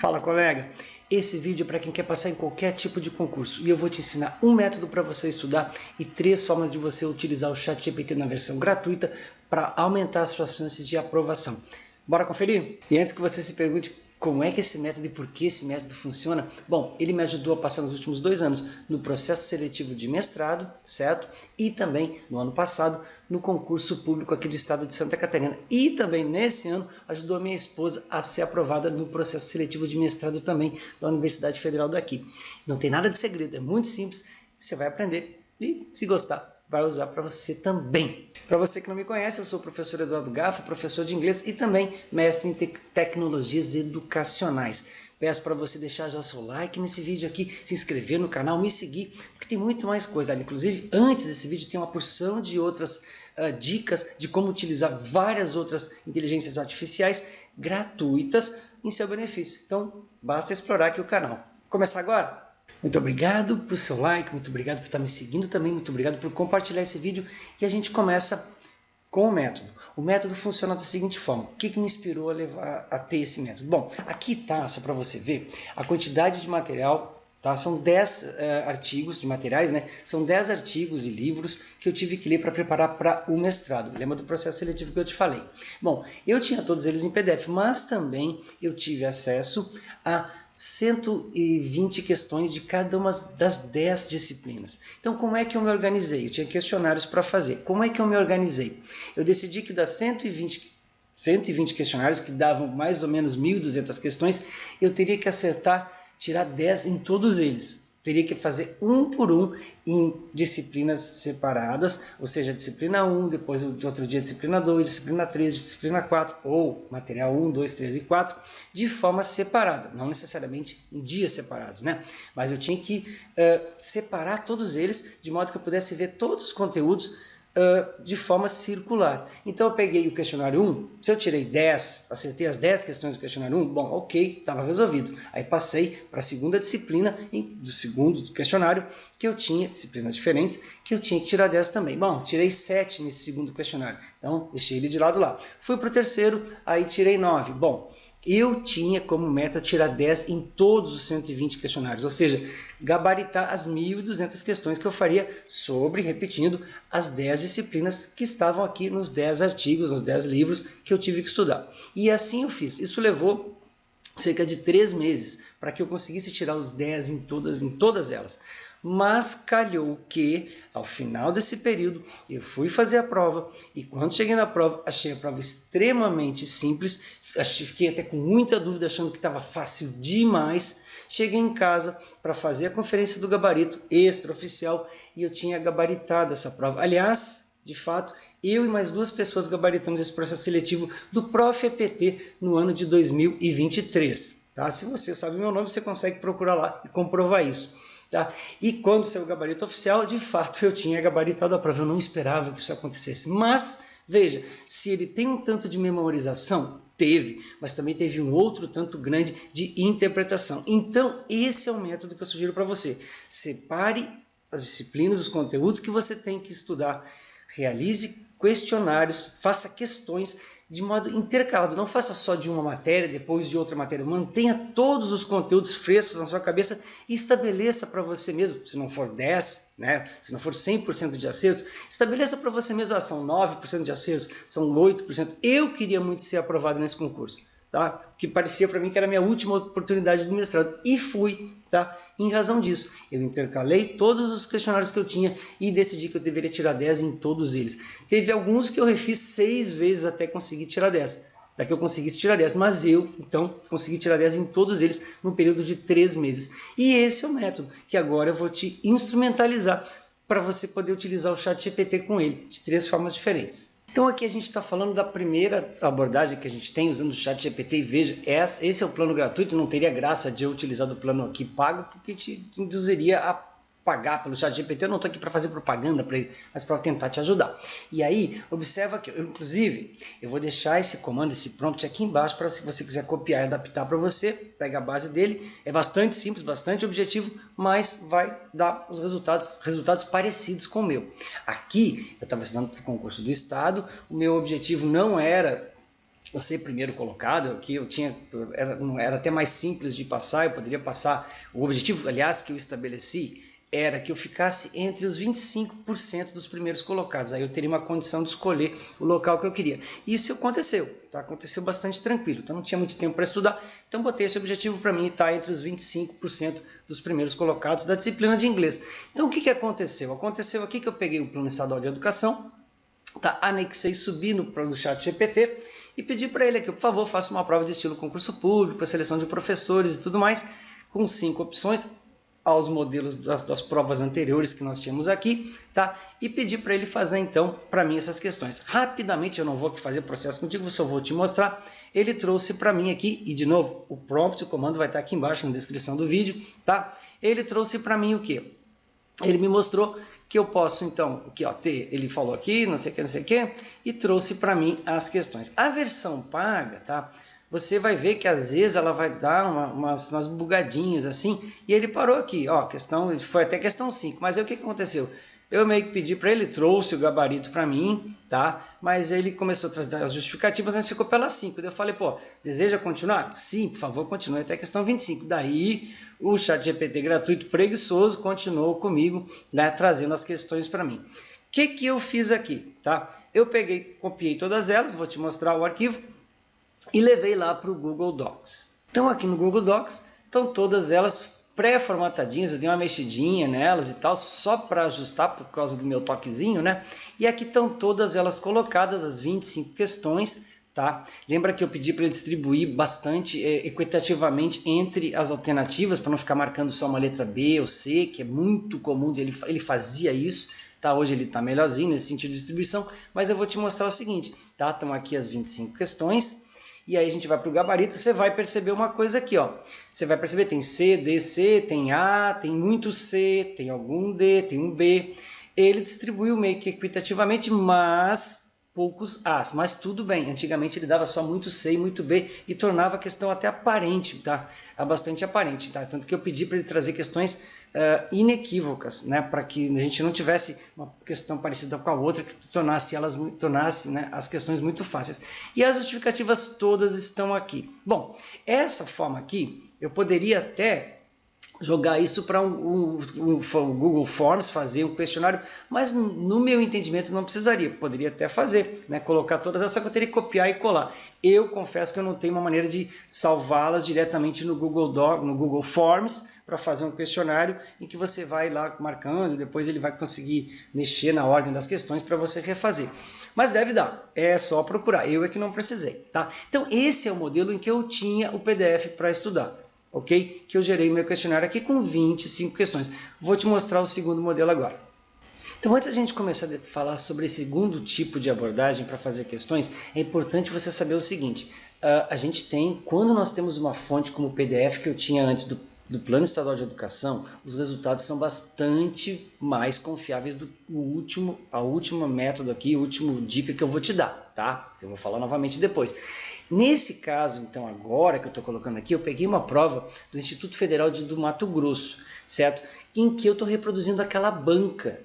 Fala, colega! Esse vídeo é para quem quer passar em qualquer tipo de concurso e eu vou te ensinar um método para você estudar e 3 formas de você utilizar o ChatGPT na versão gratuita para aumentar as suas chances de aprovação. Bora conferir? E antes que você se pergunte como é que esse método e por que esse método funciona, bom, ele me ajudou a passar nos últimos 2 anos no processo seletivo de mestrado, certo? E também no ano passado no concurso público aqui do estado de Santa Catarina. E também nesse ano ajudou a minha esposa a ser aprovada no processo seletivo de mestrado também da Universidade Federal daqui. Não tem nada de segredo, é muito simples, você vai aprender e se gostar vai usar para você também. Para você que não me conhece, eu sou o professor Eduardo Gaffa, professor de inglês e também mestre em tecnologias educacionais. Peço para você deixar já o seu like nesse vídeo aqui, se inscrever no canal, me seguir, porque tem muito mais coisa. Inclusive, antes desse vídeo tem uma porção de outras dicas de como utilizar várias outras inteligências artificiais gratuitas em seu benefício. Então, basta explorar aqui o canal. Começar agora? Muito obrigado por seu like, muito obrigado por estar me seguindo também, muito obrigado por compartilhar esse vídeo e a gente começa com o método. O método funciona da seguinte forma. O que me inspirou a ter esse método? Bom, aqui está, só para você ver, a quantidade de material. Tá? São 10 artigos de materiais, né? São 10 artigos e livros que eu tive que ler para preparar para o mestrado. Lembra do processo seletivo que eu te falei? Bom, eu tinha todos eles em PDF, mas também eu tive acesso a 120 questões de cada uma das 10 disciplinas. Então, como é que eu me organizei? Eu tinha questionários para fazer. Como é que eu me organizei? Eu decidi que das 120 questionários, que davam mais ou menos 1.200 questões, eu teria que acertar, tirar 10 em todos eles. Teria que fazer um por um em disciplinas separadas, ou seja, disciplina 1, depois de outro dia disciplina 2, disciplina 3, disciplina 4, ou material 1, 2, 3 e 4, de forma separada, não necessariamente em dias separados, né? Mas eu tinha que separar todos eles, de modo que eu pudesse ver todos os conteúdos de forma circular. Então eu peguei o questionário 1, se eu tirei 10, acertei as 10 questões do questionário 1, bom, ok, estava resolvido. Aí passei para a segunda disciplina do segundo questionário, que eu tinha, disciplinas diferentes, que eu tinha que tirar 10 também. Bom, tirei 7 nesse segundo questionário, então deixei ele de lado lá. Fui para o terceiro, aí tirei 9. Bom, eu tinha como meta tirar 10 em todos os 120 questionários, ou seja, gabaritar as 1.200 questões que eu faria sobre, repetindo, as 10 disciplinas que estavam aqui nos 10 artigos, nos 10 livros que eu tive que estudar. E assim eu fiz. Isso levou cerca de 3 meses para que eu conseguisse tirar os 10 em todas elas. Mas calhou que, ao final desse período, eu fui fazer a prova e quando cheguei na prova, achei a prova extremamente simples, fiquei até com muita dúvida, achando que estava fácil demais. Cheguei em casa para fazer a conferência do gabarito extraoficial e eu tinha gabaritado essa prova. Aliás, de fato, eu e mais 2 pessoas gabaritamos esse processo seletivo do Prof. EPT no ano de 2023. Tá? Se você sabe meu nome, você consegue procurar lá e comprovar isso. Tá? E quando saiu o gabarito oficial, de fato eu tinha gabaritado a prova, eu não esperava que isso acontecesse. Mas, veja, se ele tem um tanto de memorização, teve, mas também teve um outro tanto grande de interpretação. Então, esse é o método que eu sugiro para você. Separe as disciplinas, os conteúdos que você tem que estudar, realize questionários, faça questões de modo intercalado, não faça só de uma matéria, depois de outra matéria, mantenha todos os conteúdos frescos na sua cabeça e estabeleça para você mesmo, se não for 10, né, se não for 100% de acertos, estabeleça para você mesmo, são 9% de acertos, são 8%, eu queria muito ser aprovado nesse concurso, tá? Que parecia para mim que era a minha última oportunidade do mestrado, e fui, tá? Em razão disso, eu intercalei todos os questionários que eu tinha e decidi que eu deveria tirar 10 em todos eles. Teve alguns que eu refiz 6 vezes até conseguir tirar 10, para que eu conseguisse tirar 10, mas eu, então, consegui tirar 10 em todos eles no período de 3 meses. E esse é o método que agora eu vou te instrumentalizar para você poder utilizar o ChatGPT com ele, de 3 formas diferentes. Então aqui a gente está falando da primeira abordagem que a gente tem usando o ChatGPT e veja, esse é o plano gratuito, não teria graça de eu utilizar do plano aqui pago, porque te induziria a pagar pelo ChatGPT. Eu não estou aqui para fazer propaganda para ele, mas para tentar te ajudar. E aí, observa que, inclusive, eu vou deixar esse comando, esse prompt aqui embaixo, para se você quiser copiar e adaptar para você, pega a base dele, é bastante simples, bastante objetivo, mas vai dar os resultados parecidos com o meu. Aqui, eu estava estudando para o concurso do Estado, o meu objetivo não era ser primeiro colocado, que eu tinha, era até mais simples de passar, eu poderia passar, o objetivo, aliás, que eu estabeleci, era que eu ficasse entre os 25% dos primeiros colocados, aí eu teria uma condição de escolher o local que eu queria. Isso aconteceu, tá? Aconteceu bastante tranquilo, então não tinha muito tempo para estudar, então botei esse objetivo para mim estar entre os 25% dos primeiros colocados da disciplina de inglês. Então o que aconteceu? Aconteceu aqui que eu peguei o Plano Estadual de Educação, tá? Anexei, subi no chat GPT, e pedi para ele aqui, por favor, faça uma prova de estilo concurso público, a seleção de professores e tudo mais, com 5 opções, aos modelos das provas anteriores que nós tínhamos aqui, tá? E pedi para ele fazer, então, para mim essas questões. Rapidamente, eu não vou aqui fazer processo contigo, só vou te mostrar. Ele trouxe para mim aqui, e de novo, o prompt, o comando vai estar aqui embaixo na descrição do vídeo, tá? Ele trouxe para mim o quê? Ele me mostrou que eu posso, então, aqui, ó, ele falou aqui, não sei o que, e trouxe para mim as questões. A versão paga, tá? Você vai ver que às vezes ela vai dar umas bugadinhas assim, e ele parou aqui, ó, questão, foi até questão 5, mas aí o que aconteceu? Eu meio que pedi para ele, trouxe o gabarito para mim, tá? Mas ele começou a trazer as justificativas, mas ficou pela 5. Daí eu falei, pô, deseja continuar? Sim, por favor, continue até a questão 25. Daí o ChatGPT gratuito preguiçoso continuou comigo, né, trazendo as questões para mim. O que eu fiz aqui, tá? Eu peguei, copiei todas elas, vou te mostrar o arquivo, e levei lá para o Google Docs. Então aqui no Google Docs estão todas elas pré-formatadinhas, eu dei uma mexidinha nelas e tal, só para ajustar por causa do meu toquezinho, né? E aqui estão todas elas colocadas, as 25 questões, tá? Lembra que eu pedi para ele distribuir bastante equitativamente entre as alternativas, para não ficar marcando só uma letra B ou C, que é muito comum, ele fazia isso, tá? Hoje ele está melhorzinho nesse sentido de distribuição, mas eu vou te mostrar o seguinte, tá? Estão aqui as 25 questões, e aí a gente vai para o gabarito, você vai perceber uma coisa aqui, ó. Você vai perceber, tem C, D, C, tem A, tem muito C, tem algum D, tem um B. Ele distribuiu meio que equitativamente, mas poucos As. Mas tudo bem, antigamente ele dava só muito C e muito B e tornava a questão até aparente, tá? Bastante aparente, tá? Tanto que eu pedi para ele trazer questões inequívocas, né? Para que a gente não tivesse uma questão parecida com a outra, que tornasse né, as questões muito fáceis. E as justificativas todas estão aqui. Bom, essa forma aqui, eu poderia até jogar isso para um Google Forms, fazer um questionário, mas no meu entendimento não precisaria, poderia até fazer, né? Colocar todas essas, só que eu teria que copiar e colar. Eu confesso que eu não tenho uma maneira de salvá-las diretamente no Google Forms, para fazer um questionário em que você vai lá marcando, e depois ele vai conseguir mexer na ordem das questões para você refazer. Mas deve dar, é só procurar, eu é que não precisei, tá? Então esse é o modelo em que eu tinha o PDF para estudar. Ok? Que eu gerei meu questionário aqui com 25 questões. Vou te mostrar o segundo modelo agora. Então, antes da gente começar a falar sobre esse segundo tipo de abordagem para fazer questões, é importante você saber o seguinte. A gente tem, quando nós temos uma fonte como o PDF que eu tinha antes do Plano Estadual de Educação, os resultados são bastante mais confiáveis do último método aqui, a última dica que eu vou te dar, tá? Eu vou falar novamente depois. Nesse caso, então, agora que eu estou colocando aqui, eu peguei uma prova do Instituto Federal do Mato Grosso, certo? Em que eu estou reproduzindo aquela banca,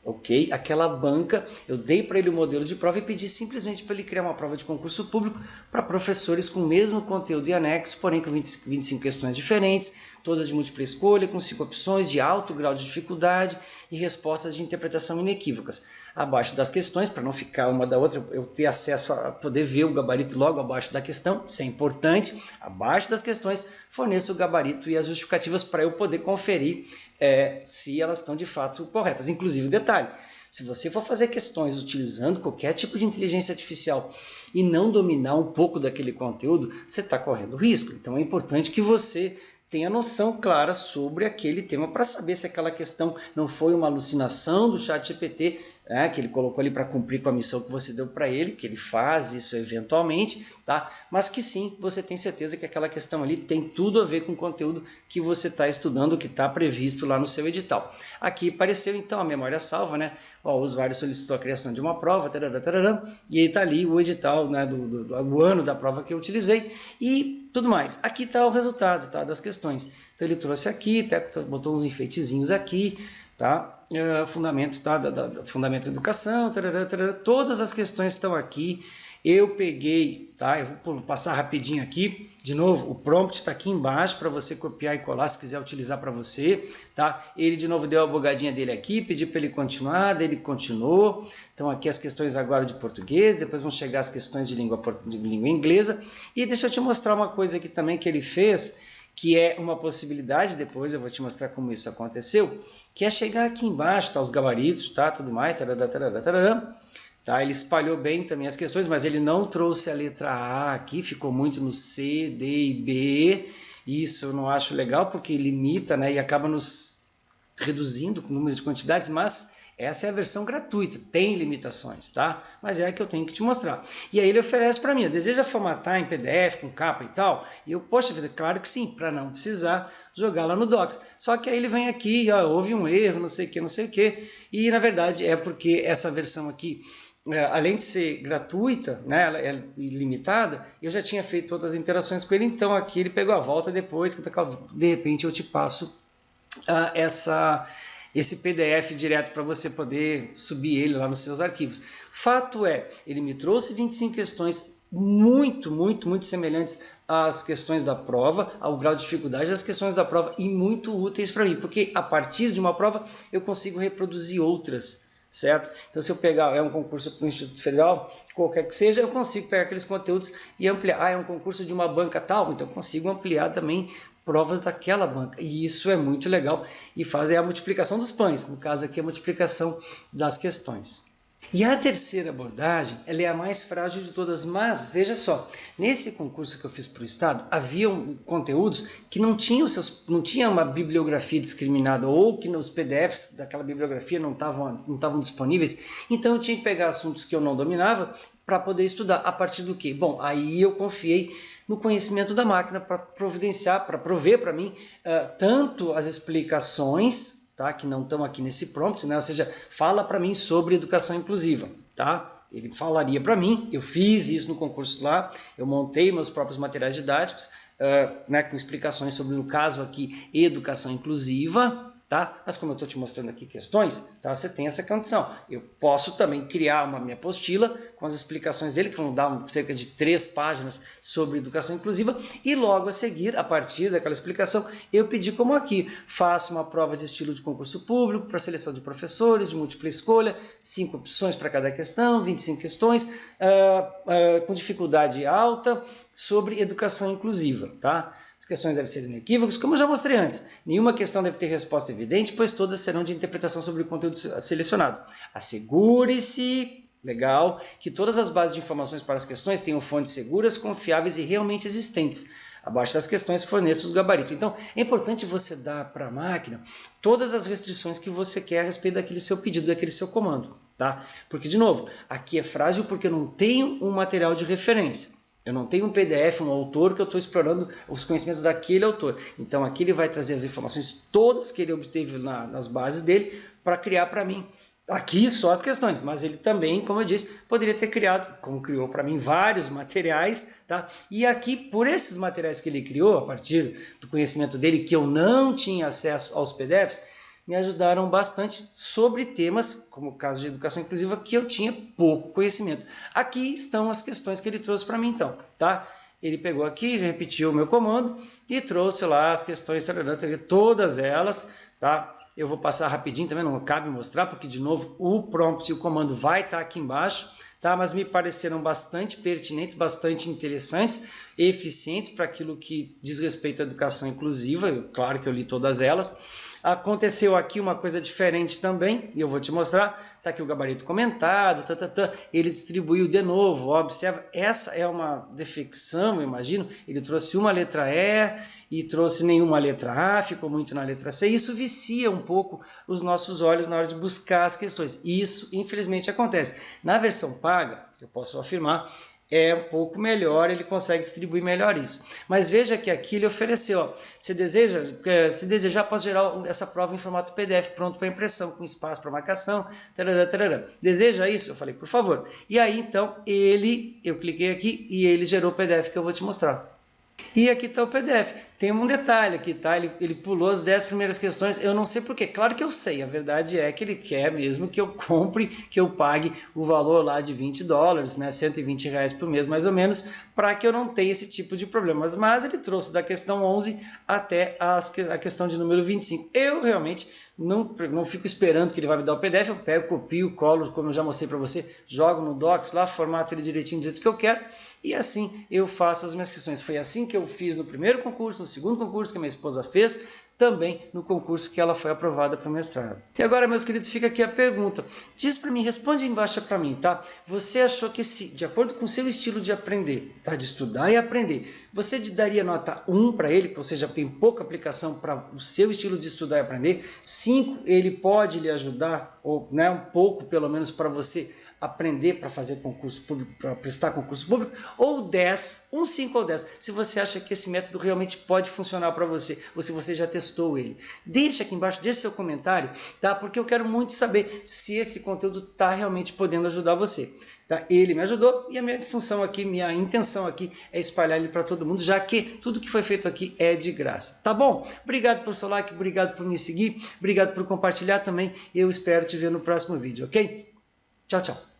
ok? Aquela banca, eu dei para ele o modelo de prova e pedi simplesmente para ele criar uma prova de concurso público para professores com o mesmo conteúdo e anexo, porém com 25 questões diferentes, todas de múltipla escolha, com 5 opções de alto grau de dificuldade e respostas de interpretação inequívocas. Abaixo das questões, para não ficar uma da outra, eu ter acesso a poder ver o gabarito logo abaixo da questão, isso é importante. Abaixo das questões, forneço o gabarito e as justificativas para eu poder conferir se elas estão de fato corretas. Inclusive, detalhe, se você for fazer questões utilizando qualquer tipo de inteligência artificial e não dominar um pouco daquele conteúdo, você está correndo risco. Então é importante que você tenha noção clara sobre aquele tema para saber se aquela questão não foi uma alucinação do ChatGPT, que ele colocou ali para cumprir com a missão que você deu para ele, que ele faz isso eventualmente, tá? Mas que sim, você tem certeza que aquela questão ali tem tudo a ver com o conteúdo que você está estudando, que está previsto lá no seu edital. Aqui apareceu então a memória salva, né? O usuário solicitou a criação de uma prova, e aí está ali o edital, né, do ano da prova que eu utilizei e tudo mais. Aqui está o resultado, tá, das questões. Então ele trouxe aqui, botou uns enfeitezinhos aqui, tá? Fundamentos, tá? Fundamento da educação, todas as questões estão aqui. Eu peguei, tá? Eu vou passar rapidinho aqui. De novo, o prompt está aqui embaixo para você copiar e colar se quiser utilizar para você, tá? Ele de novo deu a bugadinha dele aqui, pedi para ele continuar, daí ele continuou. Então aqui as questões agora de português, depois vão chegar as questões de língua inglesa. E deixa eu te mostrar uma coisa aqui também que ele fez, que é uma possibilidade, depois eu vou te mostrar como isso aconteceu, que é chegar aqui embaixo, tá? Os gabaritos, tá? Tudo mais, tarará, tarará, tarará. Tá, ele espalhou bem também as questões, mas ele não trouxe a letra A aqui, ficou muito no C, D e B. Isso eu não acho legal, porque limita, né, e acaba nos reduzindo o número de quantidades, mas essa é a versão gratuita, tem limitações, tá? Mas é a que eu tenho que te mostrar. E aí ele oferece para mim, deseja formatar em PDF, com capa e tal? E eu, poxa vida, claro que sim, para não precisar jogar lá no Docs. Só que aí ele vem aqui, ó, houve um erro, não sei o que, e na verdade é porque essa versão aqui, além de ser gratuita, né, ela é ilimitada, eu já tinha feito todas as interações com ele, então aqui ele pegou a volta depois, que de repente eu te passo esse PDF direto para você poder subir ele lá nos seus arquivos. Fato é, ele me trouxe 25 questões muito semelhantes às questões da prova, ao grau de dificuldade das questões da prova, e muito úteis para mim, porque a partir de uma prova eu consigo reproduzir outras. Certo? Então, se eu pegar, é um concurso para o Instituto Federal, qualquer que seja, eu consigo pegar aqueles conteúdos e ampliar. É um concurso de uma banca tal, então eu consigo ampliar também provas daquela banca. E isso é muito legal e faz a multiplicação dos pães. No caso aqui, a multiplicação das questões. E a terceira abordagem, ela é a mais frágil de todas, mas veja só, nesse concurso que eu fiz para o Estado, haviam conteúdos que não tinha uma bibliografia discriminada, ou que nos PDFs daquela bibliografia não estavam disponíveis, então eu tinha que pegar assuntos que eu não dominava para poder estudar. A partir do quê? Bom, aí eu confiei no conhecimento da máquina para providenciar, para prover para mim tanto as explicações, tá, que não estão aqui nesse prompt, né? Ou seja, fala para mim sobre educação inclusiva, tá? Ele falaria para mim, eu fiz isso no concurso lá, eu montei meus próprios materiais didáticos, né, com explicações sobre, no caso aqui, educação inclusiva, tá? Mas como eu estou te mostrando aqui questões, tá? Você tem essa condição. Eu posso também criar uma minha apostila com as explicações dele, que vão dar cerca de 3 páginas sobre educação inclusiva, e logo a seguir, a partir daquela explicação, eu pedi como aqui, faço uma prova de estilo de concurso público para seleção de professores, de múltipla escolha, 5 opções para cada questão, 25 questões, com dificuldade alta, sobre educação inclusiva, tá? As questões devem ser inequívocas, como eu já mostrei antes. Nenhuma questão deve ter resposta evidente, pois todas serão de interpretação sobre o conteúdo selecionado. Assegure-se, legal, que todas as bases de informações para as questões tenham fontes seguras, confiáveis e realmente existentes. Abaixo das questões forneça os gabaritos. Então, é importante você dar para a máquina todas as restrições que você quer a respeito daquele seu pedido, daquele seu comando, tá? Porque, de novo, aqui é frágil porque eu não tenho um material de referência. Eu não tenho um PDF, um autor que eu estou explorando os conhecimentos daquele autor. Então aqui ele vai trazer as informações todas que ele obteve nas bases dele para criar para mim. Aqui só as questões, mas ele também, como eu disse, poderia ter criado, como criou para mim, vários materiais, tá? E aqui, por esses materiais que ele criou, a partir do conhecimento dele, que eu não tinha acesso aos PDFs, me ajudaram bastante sobre temas, como o caso de educação inclusiva, que eu tinha pouco conhecimento. Aqui estão as questões que ele trouxe para mim, então, tá? Ele pegou aqui, repetiu o meu comando e trouxe lá as questões, todas elas, tá? Eu vou passar rapidinho também, não cabe mostrar, porque, de novo, o prompt e o comando vai estar aqui embaixo, tá? Mas me pareceram bastante pertinentes, bastante interessantes, eficientes para aquilo que diz respeito à educação inclusiva. Claro que eu li todas elas. Aconteceu aqui uma coisa diferente também, e eu vou te mostrar. Está aqui o gabarito comentado, ele distribuiu de novo. Observa, essa é uma defecção, eu imagino. Ele trouxe uma letra E e trouxe nenhuma letra A, ficou muito na letra C. Isso vicia um pouco os nossos olhos na hora de buscar as questões. Isso, infelizmente, acontece. Na versão paga, eu posso afirmar, é um pouco melhor, ele consegue distribuir melhor isso. Mas veja que aqui ele ofereceu, ó, se desejar, posso gerar essa prova em formato PDF, pronto para impressão, com espaço para marcação, tarará, tarará. Deseja isso? Eu falei, por favor. E aí, então, eu cliquei aqui e ele gerou o PDF que eu vou te mostrar. E aqui está o PDF. Tem um detalhe aqui, tá? Ele pulou as 10 primeiras questões. Eu não sei porquê. Claro que eu sei. A verdade é que ele quer mesmo que eu compre, que eu pague o valor lá de $20, né? R$120 por mês, mais ou menos, para que eu não tenha esse tipo de problemas. Mas ele trouxe da questão 11 até a questão de número 25. Eu realmente não fico esperando que ele vai me dar o PDF. Eu pego, copio, colo, como eu já mostrei para você, jogo no Docs lá, formato ele direitinho do jeito que eu quero. E assim eu faço as minhas questões. Foi assim que eu fiz no primeiro concurso, no segundo concurso que a minha esposa fez, também no concurso que ela foi aprovada para o mestrado. E agora, meus queridos, fica aqui a pergunta. Diz para mim, responde aí embaixo para mim, tá? Você achou que, de acordo com o seu estilo de aprender, tá? De estudar e aprender, você daria nota 1 para ele, ou seja, tem pouca aplicação para o seu estilo de estudar e aprender? 5, ele pode lhe ajudar, ou né, um pouco pelo menos para você aprender para fazer concurso público, para prestar concurso público, ou 10, 5 ou 10, se você acha que esse método realmente pode funcionar para você, ou se você já testou ele. Deixa aqui embaixo, deixa seu comentário, tá? Porque eu quero muito saber se esse conteúdo está realmente podendo ajudar você. Tá? Ele me ajudou e a minha função aqui, minha intenção aqui é espalhar ele para todo mundo, já que tudo que foi feito aqui é de graça. Tá bom? Obrigado pelo seu like, obrigado por me seguir, obrigado por compartilhar também. Eu espero te ver no próximo vídeo, ok? Tchau, tchau.